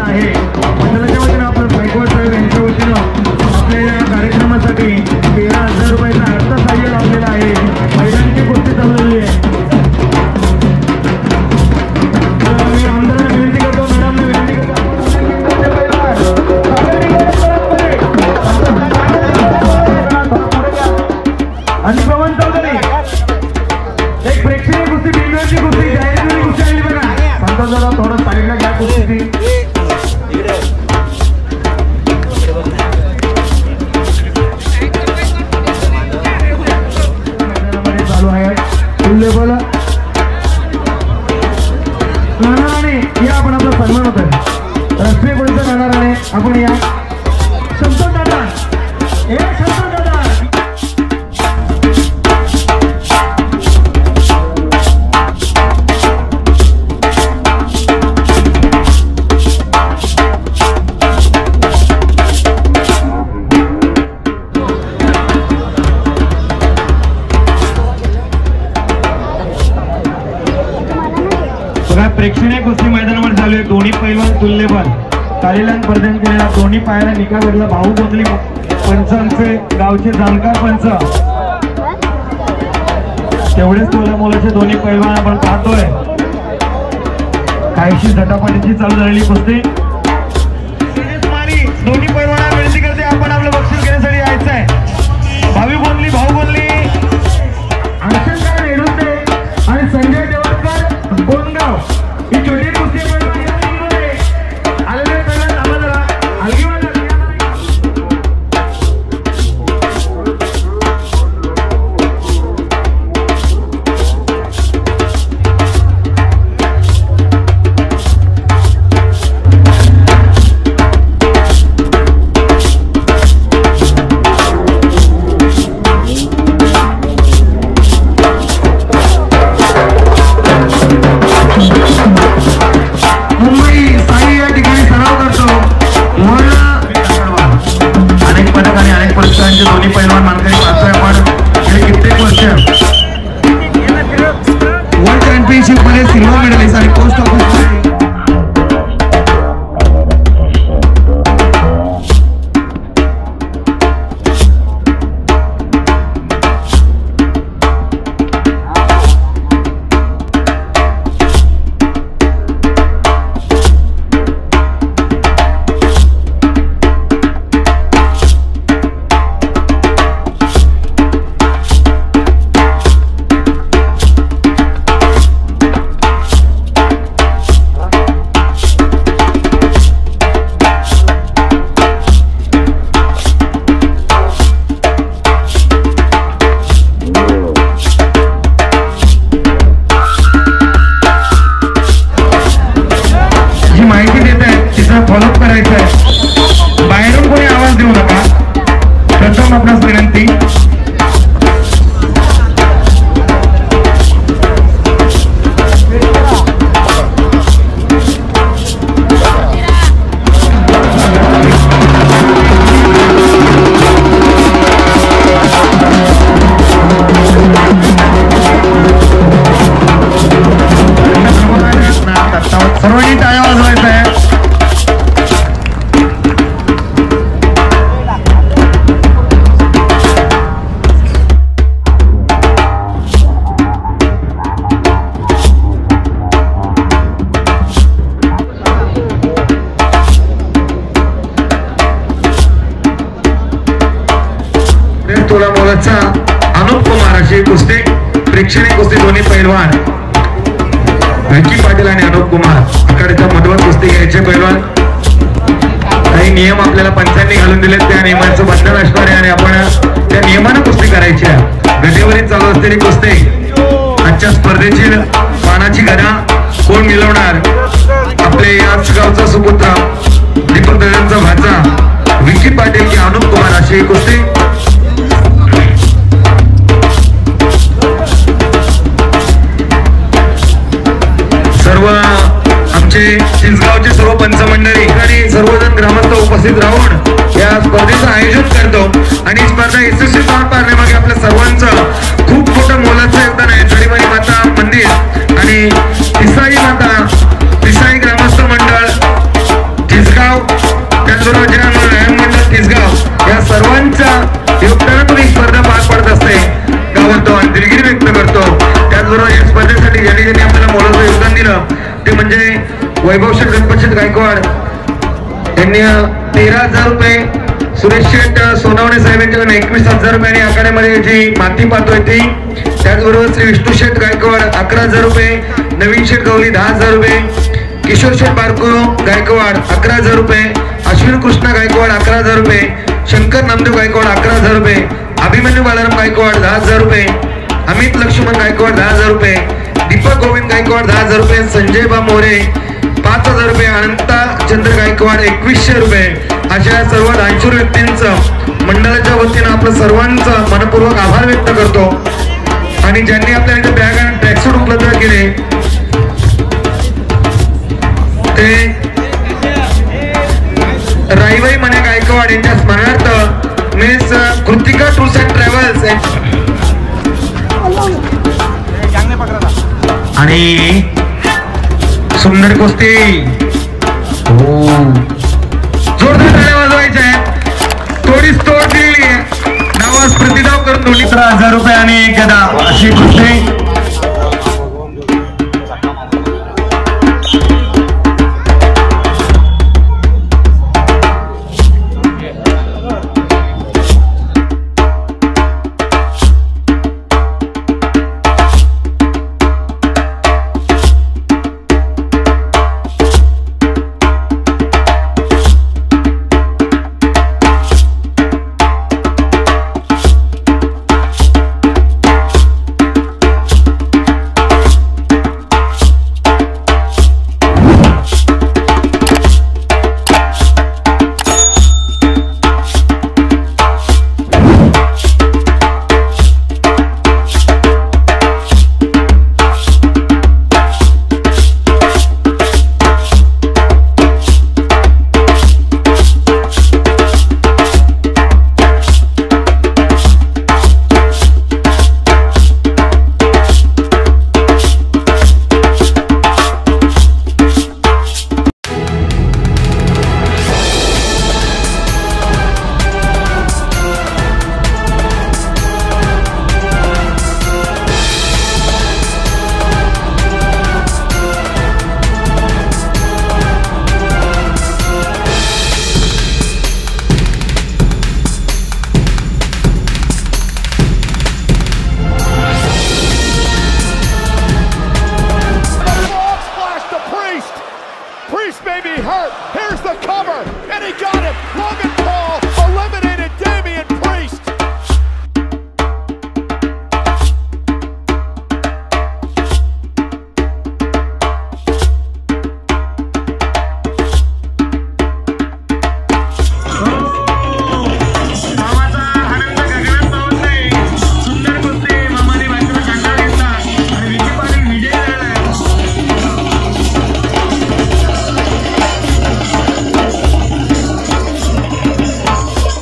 आलेला आहे. मंडळाच्या वतीनं आपलं गायकवाड साहेब यांच्या वतीनं आपल्या या कार्यक्रमासाठी 13,000 रुपयाचा अर्थसहाय्य लावलेलं आहे. महिलांची कुस्ती चाललेली आहे. मी आमदारांना विनंती करतो, मॅडमने विनंती करतो आणि पवन चौधरी एक प्रेक्षणीय कुस्ती, बिनवेळची कुस्ती, जाहिरातीची कुस्ती आली बघा. सांगतो जरा थोडं साईडला घ्या कुस्ती. मैदानामध्ये चालू आहे लेवल. नानाराणे या आपण आपला सन्मान होत आहे. राष्ट्रीय पोलीस नानाराणे आपण या. संतोष दादा हे संतोष दादा प्रेक्षणीय कुस्ती मैदानावर चालू आहे. दोन्ही पैलवान तुल्यबल तालीलान प्रदान केलेला दोन्ही पायाला निकाल भेटला. भाऊ गोंधली पंचांचे गावचे जाणकार पंच तेवढेच तोला मोलाचे दोन्ही पैलवान आपण पाहतोय. काहीशी झटापटीची चालू झालेली कुस्ती. दोन्ही पैलवानांना विनंती करते आपण आपलं बक्षीस घेण्यासाठी यायचं आहे. भाऊ गोंधली अंशनकर नेडुते आणि संजय देवळकर बोनगाव ही छोटी कुस्ती दोन्ही पैलवान मानकरी पाहतोय आपण. गेले कित्येक वर्ष वर्ल्ड चॅम्पियनशिप मध्ये सिल्वर मेडलिस्ट आणि पोस्ट ऑफिस फॉलोअप करायचं आहे. बाहेरून कोणी आवाज देऊ नका. प्रथम आपणास विनंती. सर्वांनी टाळ्या वाजवायचं आहे. तोला मोलाचा अनुप कुमार अशी कुस्ती, प्रेक्षणीय कुस्ती दोन्ही पैलवान विकी पाटील आणि अनुप कुमार आखाड्याच्या मधोमध कुस्ती घ्यायचे पैलवान. काही नियम आपल्याला पंचांनी घालून दिलेत, त्या नियमांचं बंधन असणार आहे आणि आपण त्या नियमानं कुस्ती करायची आहे. गदेवरीत चालू असलेली कुस्ती. आजच्या स्पर्धेची मानाची गदा कोण मिळवणार? आपले याच गावचा सुपुत्र दीपक दादांचा भाचा विकी पाटील की अनुप कुमार अशी कुस्ती. सर्व आमचे चिंचगावचे सर्व पंचमंडळी आणि सर्वजण ग्रामस्थ उपस्थित राहून या स्पर्धेचं आयोजन करतो आणि स्पर्धा यशस्वी पार पाडण्यामागे आपल्या सर्वांचं खूप मोठं मोलाचं योगदान आहे. जडीबाई माता मंदिर आणि पिसाई ग्रामस्थ मंडळ यांनी 13,000 रुपये, सुरेश शेठ सोनवणे साहेब यांच्याकडे 21,000 रुपये आणि आखाड्यामध्ये जी माती पाहतोय ती, त्याचबरोबर श्री विष्णू शेठ गायकवाड 11,000 रुपये, नवीन शेठ गवली 10,000 रुपये, किशोर शेठ बारको गायकवाड 11,000 रुपये, अश्विन कृष्णा गायकवाड 11,000 रुपये, शंकर नामदेव गायकवाड 11,000 रुपये, अभिमन्यू बालाराम गायकवाड 10,000 रुपये, अमित लक्ष्मण गायकवाड 10,000 रुपये, दीपक गोविंद गायकवाड 10,000 रुपये, संजय बा मोरे 5,000 रुपये, अनंता चंद्र गायकवाड 2,100 रुपये. अशा सर्व दानशूर व्यक्तींचं मंडळाच्या वतीनं आपलं सर्वांचं मनपूर्वक आभार व्यक्त करतो. आणि ज्यांनी आपल्याला इथे बॅग आणि ट्रॅकसूट उपलब्ध केले ते राईबाई मने गायकवाड यांच्या स्मरणार्थ miss Kritika tours and travels आणि सुंदर कुस्ती. जोरदार टाळ्या वाजवायच्या आहेत. थोडीच तोड दिलेली आहे. नावास प्रतिदाव करून 13,000 रुपये आणि एक गदा अशी कुस्ती.